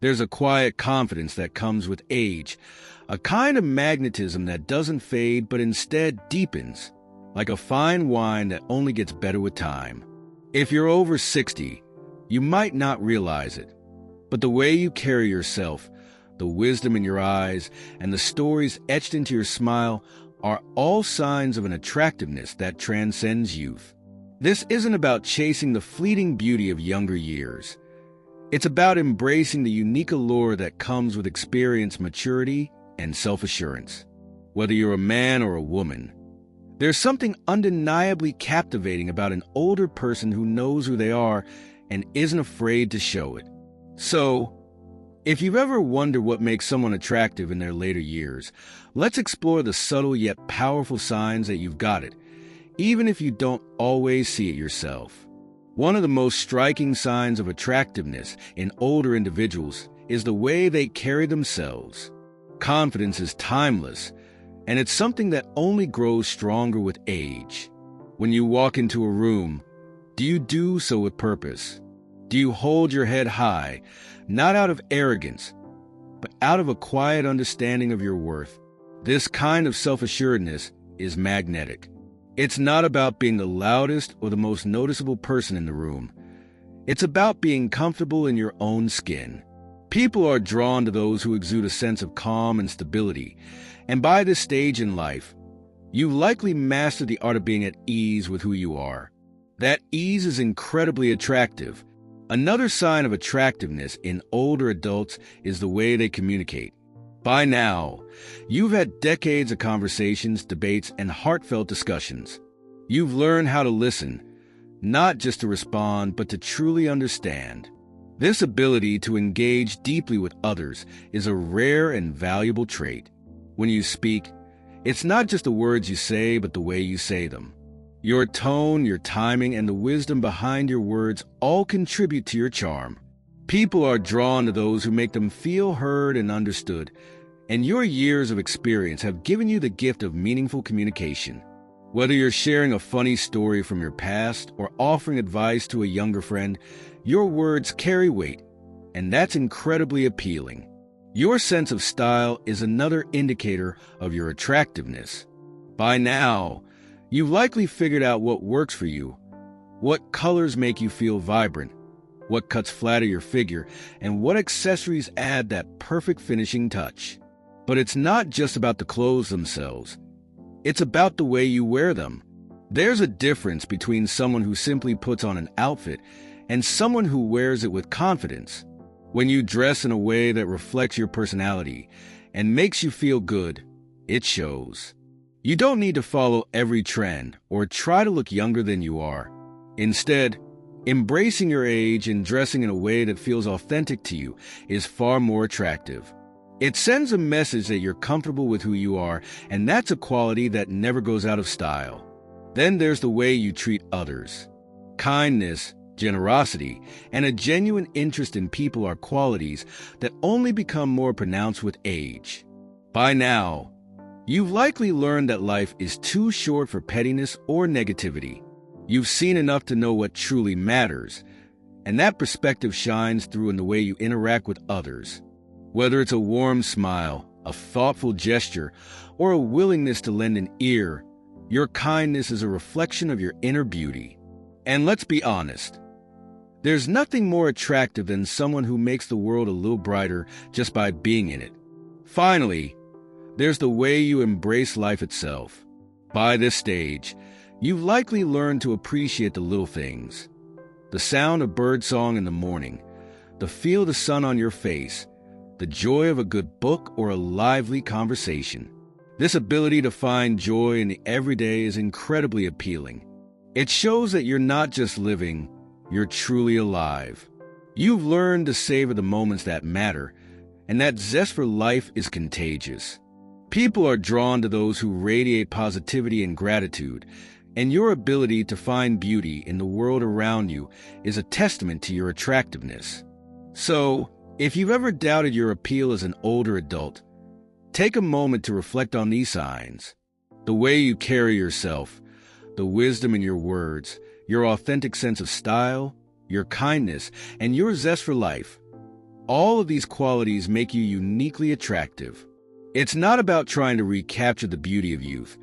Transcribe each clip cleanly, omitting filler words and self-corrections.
There's a quiet confidence that comes with age, a kind of magnetism that doesn't fade but instead deepens, like a fine wine that only gets better with time. If you're over 60, you might not realize it, but the way you carry yourself, the wisdom in your eyes, and the stories etched into your smile are all signs of an attractiveness that transcends youth. This isn't about chasing the fleeting beauty of younger years. It's about embracing the unique allure that comes with experience, maturity, and self-assurance. Whether you're a man or a woman, there's something undeniably captivating about an older person who knows who they are and isn't afraid to show it. So, if you've ever wondered what makes someone attractive in their later years, let's explore the subtle yet powerful signs that you've got it, even if you don't always see it yourself. One of the most striking signs of attractiveness in older individuals is the way they carry themselves. Confidence is timeless, and it's something that only grows stronger with age. When you walk into a room, do you do so with purpose? Do you hold your head high, not out of arrogance, but out of a quiet understanding of your worth? This kind of self-assuredness is magnetic. It's not about being the loudest or the most noticeable person in the room. It's about being comfortable in your own skin. People are drawn to those who exude a sense of calm and stability, and by this stage in life, you've likely mastered the art of being at ease with who you are. That ease is incredibly attractive. Another sign of attractiveness in older adults is the way they communicate. By now, you've had decades of conversations, debates, and heartfelt discussions. You've learned how to listen, not just to respond, but to truly understand. This ability to engage deeply with others is a rare and valuable trait. When you speak, it's not just the words you say, but the way you say them. Your tone, your timing, and the wisdom behind your words all contribute to your charm. People are drawn to those who make them feel heard and understood, and your years of experience have given you the gift of meaningful communication. Whether you're sharing a funny story from your past or offering advice to a younger friend, your words carry weight, and that's incredibly appealing. Your sense of style is another indicator of your attractiveness. By now, you've likely figured out what works for you, what colors make you feel vibrant, what cuts flatter your figure, and what accessories add that perfect finishing touch. But it's not just about the clothes themselves. It's about the way you wear them. There's a difference between someone who simply puts on an outfit and someone who wears it with confidence. When you dress in a way that reflects your personality and makes you feel good, it shows. You don't need to follow every trend or try to look younger than you are. Instead, embracing your age and dressing in a way that feels authentic to you is far more attractive. It sends a message that you're comfortable with who you are, and that's a quality that never goes out of style. Then there's the way you treat others. Kindness, generosity, and a genuine interest in people are qualities that only become more pronounced with age. By now, you've likely learned that life is too short for pettiness or negativity. You've seen enough to know what truly matters, and that perspective shines through in the way you interact with others. Whether it's a warm smile, a thoughtful gesture, or a willingness to lend an ear, your kindness is a reflection of your inner beauty. And let's be honest, there's nothing more attractive than someone who makes the world a little brighter just by being in it. Finally, there's the way you embrace life itself. By this stage, you've likely learned to appreciate the little things. The sound of birdsong in the morning, the feel of the sun on your face, the joy of a good book or a lively conversation. This ability to find joy in the everyday is incredibly appealing. It shows that you're not just living, you're truly alive. You've learned to savor the moments that matter, and that zest for life is contagious. People are drawn to those who radiate positivity and gratitude, and your ability to find beauty in the world around you is a testament to your attractiveness. So, if you've ever doubted your appeal as an older adult, take a moment to reflect on these signs. The way you carry yourself, the wisdom in your words, your authentic sense of style, your kindness, and your zest for life. All of these qualities make you uniquely attractive. It's not about trying to recapture the beauty of youth.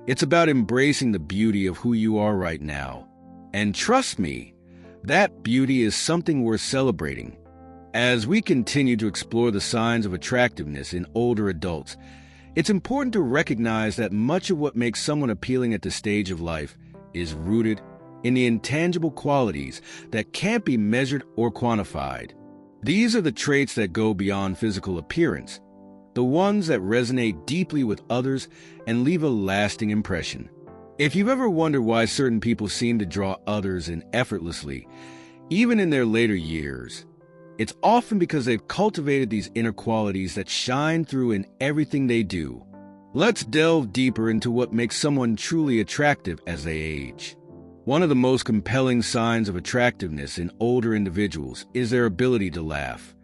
It's about embracing the beauty of who you are right now. And trust me, that beauty is something worth celebrating. As we continue to explore the signs of attractiveness in older adults, it's important to recognize that much of what makes someone appealing at this stage of life is rooted in the intangible qualities that can't be measured or quantified. These are the traits that go beyond physical appearance, the ones that resonate deeply with others and leave a lasting impression. If you've ever wondered why certain people seem to draw others in effortlessly, even in their later years, it's often because they've cultivated these inner qualities that shine through in everything they do. Let's delve deeper into what makes someone truly attractive as they age. One of the most compelling signs of attractiveness in older individuals is their ability to laugh.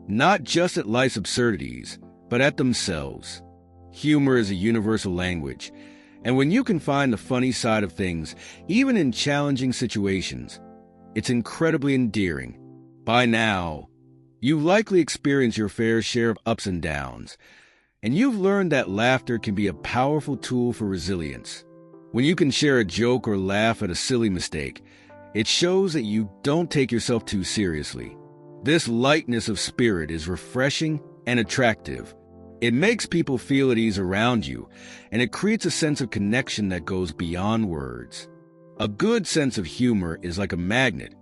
Not just at life's absurdities, but at themselves. Humor is a universal language, and when you can find the funny side of things, even in challenging situations, it's incredibly endearing. By now, you've likely experienced your fair share of ups and downs, and you've learned that laughter can be a powerful tool for resilience. When you can share a joke or laugh at a silly mistake, it shows that you don't take yourself too seriously. This lightness of spirit is refreshing and attractive. It makes people feel at ease around you, and it creates a sense of connection that goes beyond words. A good sense of humor is like a magnet.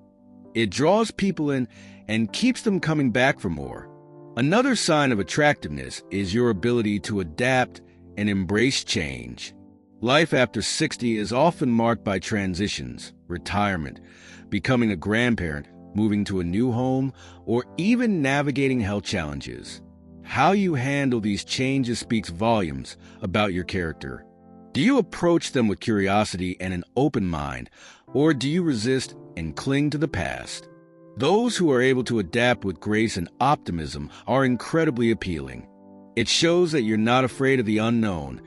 It draws people in and keeps them coming back for more. Another sign of attractiveness is your ability to adapt and embrace change. Life after 60 is often marked by transitions, retirement, becoming a grandparent, moving to a new home, or even navigating health challenges. How you handle these changes speaks volumes about your character. Do you approach them with curiosity and an open mind, or do you resist and cling to the past? Those who are able to adapt with grace and optimism are incredibly appealing. It shows that you're not afraid of the unknown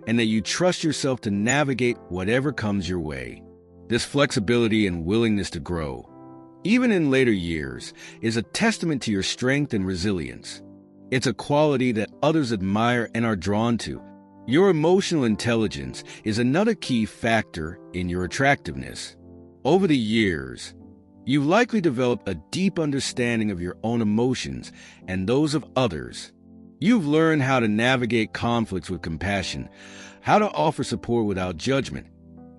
and that you trust yourself to navigate whatever comes your way. This flexibility and willingness to grow, even in later years, is a testament to your strength and resilience. It's a quality that others admire and are drawn to. Your emotional intelligence is another key factor in your attractiveness. Over the years, you've likely developed a deep understanding of your own emotions and those of others. You've learned how to navigate conflicts with compassion, how to offer support without judgment,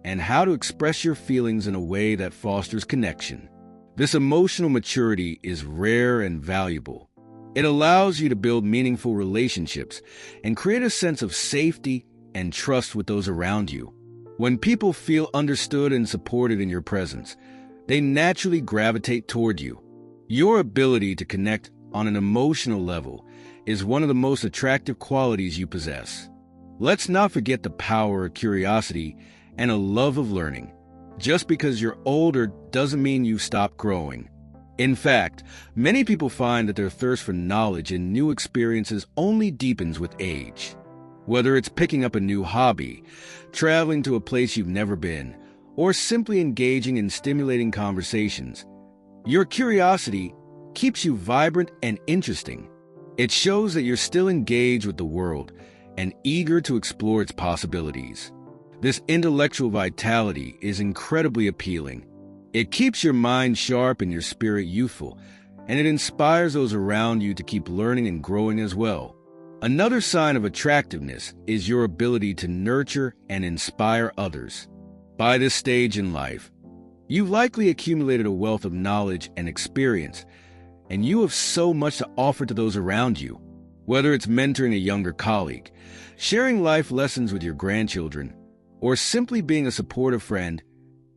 and how to express your feelings in a way that fosters connection. This emotional maturity is rare and valuable. It allows you to build meaningful relationships and create a sense of safety and trust with those around you. When people feel understood and supported in your presence, they naturally gravitate toward you. Your ability to connect on an emotional level is one of the most attractive qualities you possess. Let's not forget the power of curiosity and a love of learning. Just because you're older doesn't mean you've stopped growing. In fact, many people find that their thirst for knowledge and new experiences only deepens with age. Whether it's picking up a new hobby, traveling to a place you've never been, or simply engaging in stimulating conversations, your curiosity keeps you vibrant and interesting. It shows that you're still engaged with the world and eager to explore its possibilities. This intellectual vitality is incredibly appealing. It keeps your mind sharp and your spirit youthful, and it inspires those around you to keep learning and growing as well. Another sign of attractiveness is your ability to nurture and inspire others. By this stage in life, you've likely accumulated a wealth of knowledge and experience, and you have so much to offer to those around you. Whether it's mentoring a younger colleague, sharing life lessons with your grandchildren, or simply being a supportive friend,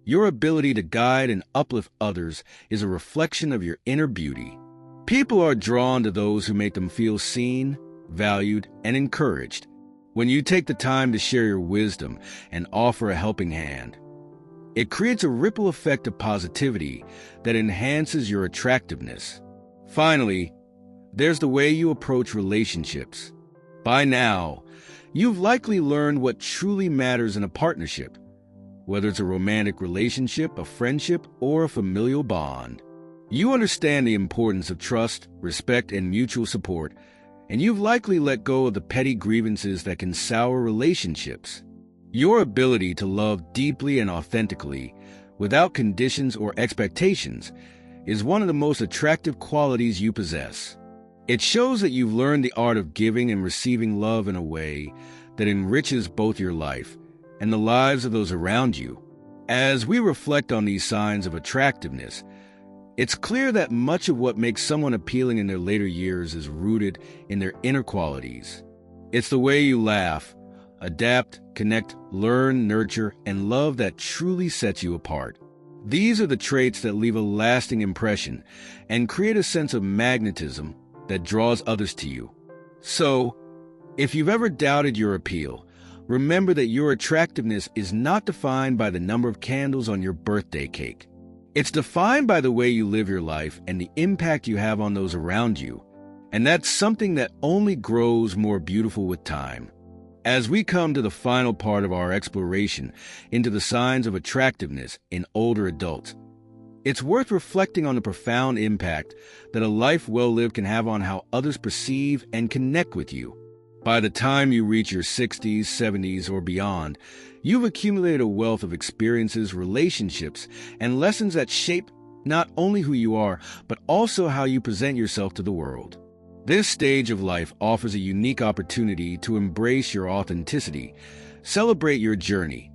your ability to guide and uplift others is a reflection of your inner beauty. People are drawn to those who make them feel seen, valued, and encouraged. When you take the time to share your wisdom and offer a helping hand, it creates a ripple effect of positivity that enhances your attractiveness. Finally, there's the way you approach relationships. By now, you've likely learned what truly matters in a partnership, whether it's a romantic relationship, a friendship, or a familial bond. You understand the importance of trust, respect, and mutual support, and you've likely let go of the petty grievances that can sour relationships. Your ability to love deeply and authentically, without conditions or expectations, is one of the most attractive qualities you possess. It shows that you've learned the art of giving and receiving love in a way that enriches both your life and the lives of those around you. As we reflect on these signs of attractiveness, it's clear that much of what makes someone appealing in their later years is rooted in their inner qualities. It's the way you laugh, adapt, connect, learn, nurture, and love that truly sets you apart. These are the traits that leave a lasting impression and create a sense of magnetism that draws others to you. So, if you've ever doubted your appeal, remember that your attractiveness is not defined by the number of candles on your birthday cake. It's defined by the way you live your life and the impact you have on those around you. And that's something that only grows more beautiful with time. As we come to the final part of our exploration into the signs of attractiveness in older adults, it's worth reflecting on the profound impact that a life well lived can have on how others perceive and connect with you. By the time you reach your 60s, 70s, or beyond, you've accumulated a wealth of experiences, relationships, and lessons that shape not only who you are, but also how you present yourself to the world. This stage of life offers a unique opportunity to embrace your authenticity, celebrate your journey,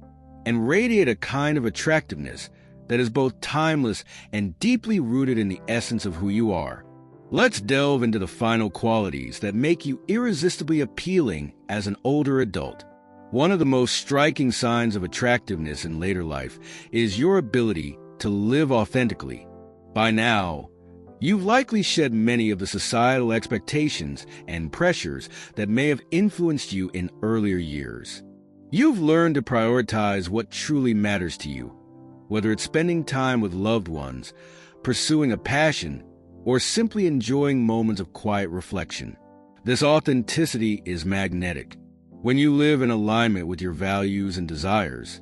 and radiate a kind of attractiveness that is both timeless and deeply rooted in the essence of who you are. Let's delve into the final qualities that make you irresistibly appealing as an older adult. One of the most striking signs of attractiveness in later life is your ability to live authentically. By now, you've likely shed many of the societal expectations and pressures that may have influenced you in earlier years. You've learned to prioritize what truly matters to you, whether it's spending time with loved ones, pursuing a passion, or simply enjoying moments of quiet reflection. This authenticity is magnetic. When you live in alignment with your values and desires,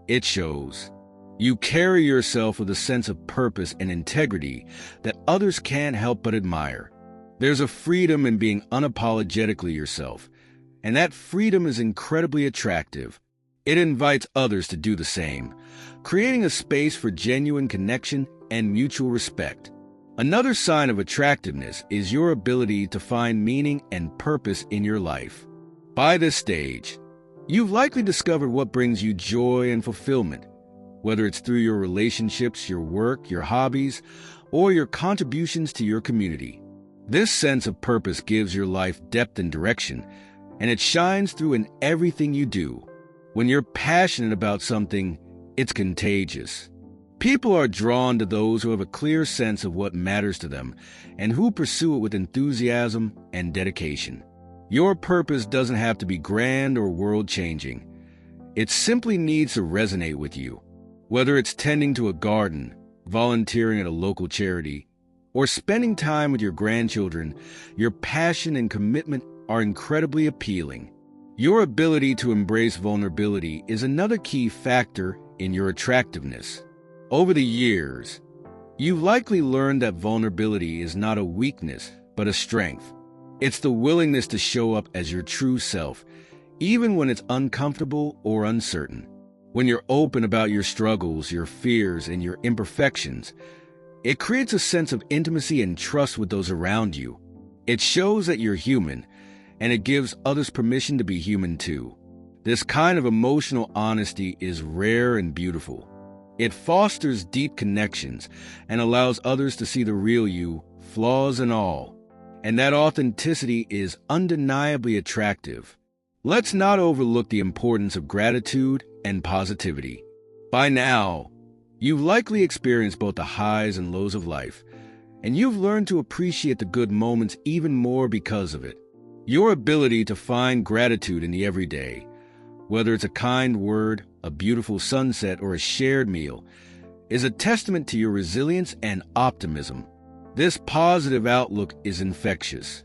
it shows. You carry yourself with a sense of purpose and integrity that others can't help but admire. There's a freedom in being unapologetically yourself, and that freedom is incredibly attractive. It invites others to do the same, creating a space for genuine connection and mutual respect. Another sign of attractiveness is your ability to find meaning and purpose in your life. By this stage, you've likely discovered what brings you joy and fulfillment, whether it's through your relationships, your work, your hobbies, or your contributions to your community. This sense of purpose gives your life depth and direction, and it shines through in everything you do. When you're passionate about something, it's contagious. People are drawn to those who have a clear sense of what matters to them and who pursue it with enthusiasm and dedication. Your purpose doesn't have to be grand or world-changing. It simply needs to resonate with you. Whether it's tending to a garden, volunteering at a local charity, or spending time with your grandchildren, your passion and commitment are incredibly appealing. Your ability to embrace vulnerability is another key factor in your attractiveness. Over the years, you've likely learned that vulnerability is not a weakness, but a strength. It's the willingness to show up as your true self, even when it's uncomfortable or uncertain. When you're open about your struggles, your fears, and your imperfections, it creates a sense of intimacy and trust with those around you. It shows that you're human, and it gives others permission to be human too. This kind of emotional honesty is rare and beautiful. It fosters deep connections and allows others to see the real you, flaws and all. And that authenticity is undeniably attractive. Let's not overlook the importance of gratitude and positivity. By now, you've likely experienced both the highs and lows of life, and you've learned to appreciate the good moments even more because of it. Your ability to find gratitude in the everyday, whether it's a kind word, a beautiful sunset, or a shared meal, is a testament to your resilience and optimism. This positive outlook is infectious.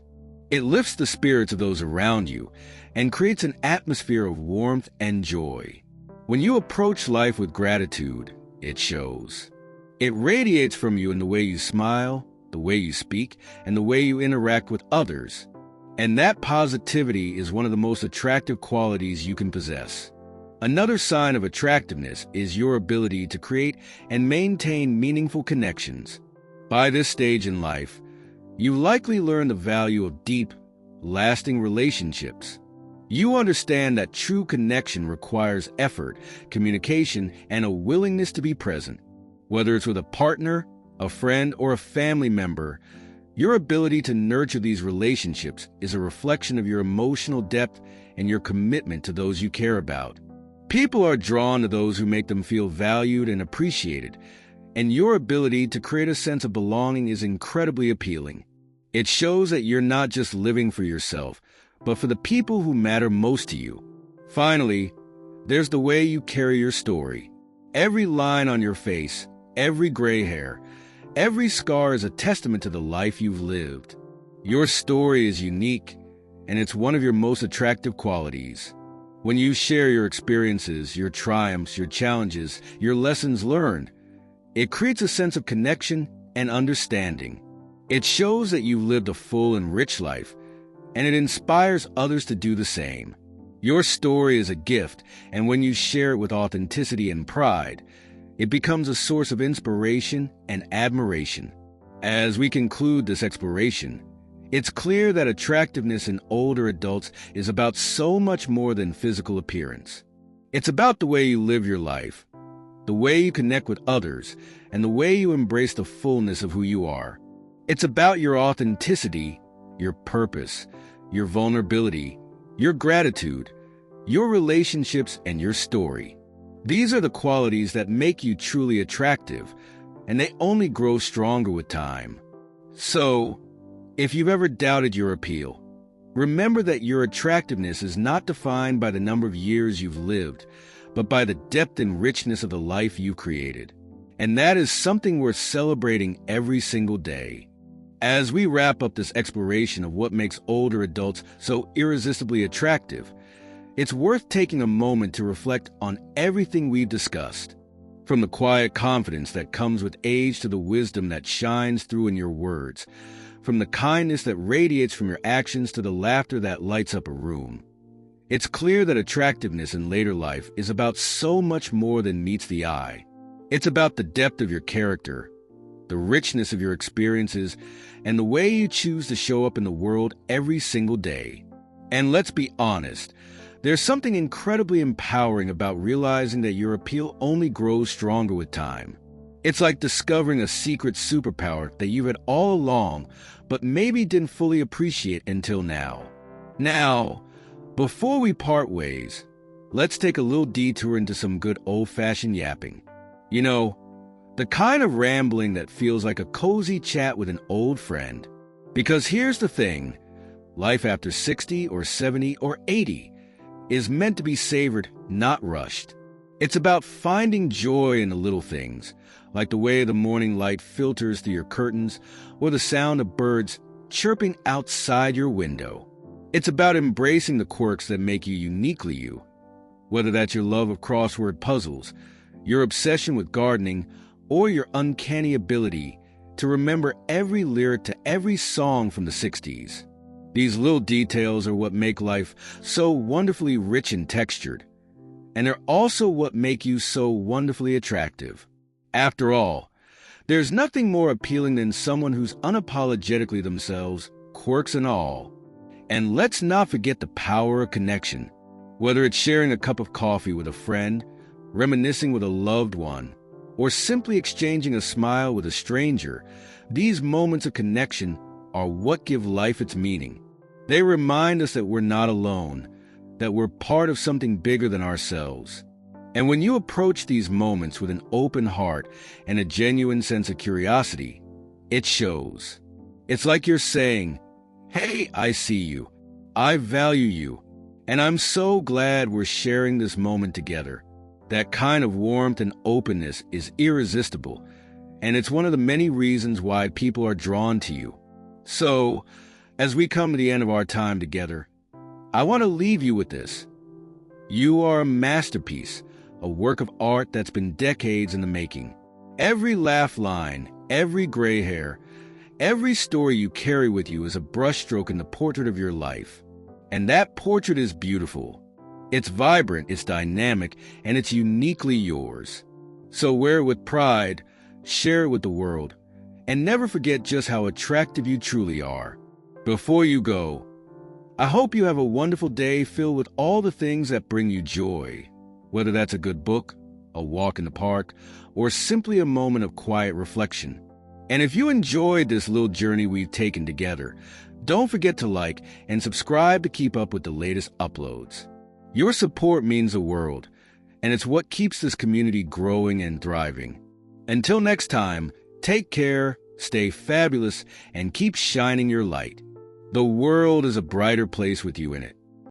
It lifts the spirits of those around you and creates an atmosphere of warmth and joy. When you approach life with gratitude, it shows. It radiates from you in the way you smile, the way you speak, and the way you interact with others. And that positivity is one of the most attractive qualities you can possess. Another sign of attractiveness is your ability to create and maintain meaningful connections. By this stage in life, you likely learn the value of deep, lasting relationships. You understand that true connection requires effort, communication, and a willingness to be present. Whether it's with a partner, a friend, or a family member, your ability to nurture these relationships is a reflection of your emotional depth and your commitment to those you care about. People are drawn to those who make them feel valued and appreciated, and your ability to create a sense of belonging is incredibly appealing. It shows that you're not just living for yourself, but for the people who matter most to you. Finally, there's the way you carry your story. Every line on your face, every gray hair, every scar is a testament to the life you've lived. Your story is unique, and it's one of your most attractive qualities. When you share your experiences, your triumphs, your challenges, your lessons learned, it creates a sense of connection and understanding. It shows that you've lived a full and rich life, and it inspires others to do the same. Your story is a gift, and when you share it with authenticity and pride, it becomes a source of inspiration and admiration. As we conclude this exploration, it's clear that attractiveness in older adults is about so much more than physical appearance. It's about the way you live your life, the way you connect with others, and the way you embrace the fullness of who you are. It's about your authenticity, your purpose, your vulnerability, your gratitude, your relationships, and your story. These are the qualities that make you truly attractive, and they only grow stronger with time. So, if you've ever doubted your appeal, remember that your attractiveness is not defined by the number of years you've lived, but by the depth and richness of the life you've created. And that is something worth celebrating every single day. As we wrap up this exploration of what makes older adults so irresistibly attractive, it's worth taking a moment to reflect on everything we've discussed. From the quiet confidence that comes with age to the wisdom that shines through in your words, from the kindness that radiates from your actions to the laughter that lights up a room. It's clear that attractiveness in later life is about so much more than meets the eye. It's about the depth of your character, the richness of your experiences, and the way you choose to show up in the world every single day. And let's be honest, there's something incredibly empowering about realizing that your appeal only grows stronger with time. It's like discovering a secret superpower that you've had all along, but maybe didn't fully appreciate until now. Now, before we part ways, let's take a little detour into some good old-fashioned yapping. You know, the kind of rambling that feels like a cozy chat with an old friend. Because here's the thing, life after 60 or 70 or 80 is meant to be savored, not rushed. It's about finding joy in the little things, like the way the morning light filters through your curtains or the sound of birds chirping outside your window. It's about embracing the quirks that make you uniquely you, whether that's your love of crossword puzzles, your obsession with gardening, or your uncanny ability to remember every lyric to every song from the 60s. These little details are what make life so wonderfully rich and textured, and they're also what make you so wonderfully attractive. After all, there's nothing more appealing than someone who's unapologetically themselves, quirks and all. And let's not forget the power of connection. Whether it's sharing a cup of coffee with a friend, reminiscing with a loved one, or simply exchanging a smile with a stranger, these moments of connection are what give life its meaning. They remind us that we're not alone, that we're part of something bigger than ourselves. And when you approach these moments with an open heart and a genuine sense of curiosity, it shows. It's like you're saying, "Hey, I see you. I value you. And I'm so glad we're sharing this moment together." That kind of warmth and openness is irresistible, and it's one of the many reasons why people are drawn to you. So, as we come to the end of our time together, I want to leave you with this. You are a masterpiece, a work of art that's been decades in the making. Every laugh line, every gray hair, every story you carry with you is a brushstroke in the portrait of your life. And that portrait is beautiful. It's vibrant, it's dynamic, and it's uniquely yours. So wear it with pride, share it with the world, and never forget just how attractive you truly are. Before you go, I hope you have a wonderful day filled with all the things that bring you joy, whether that's a good book, a walk in the park, or simply a moment of quiet reflection. And if you enjoyed this little journey we've taken together, don't forget to like and subscribe to keep up with the latest uploads. Your support means the world, and it's what keeps this community growing and thriving. Until next time, take care, stay fabulous, and keep shining your light. The world is a brighter place with you in it.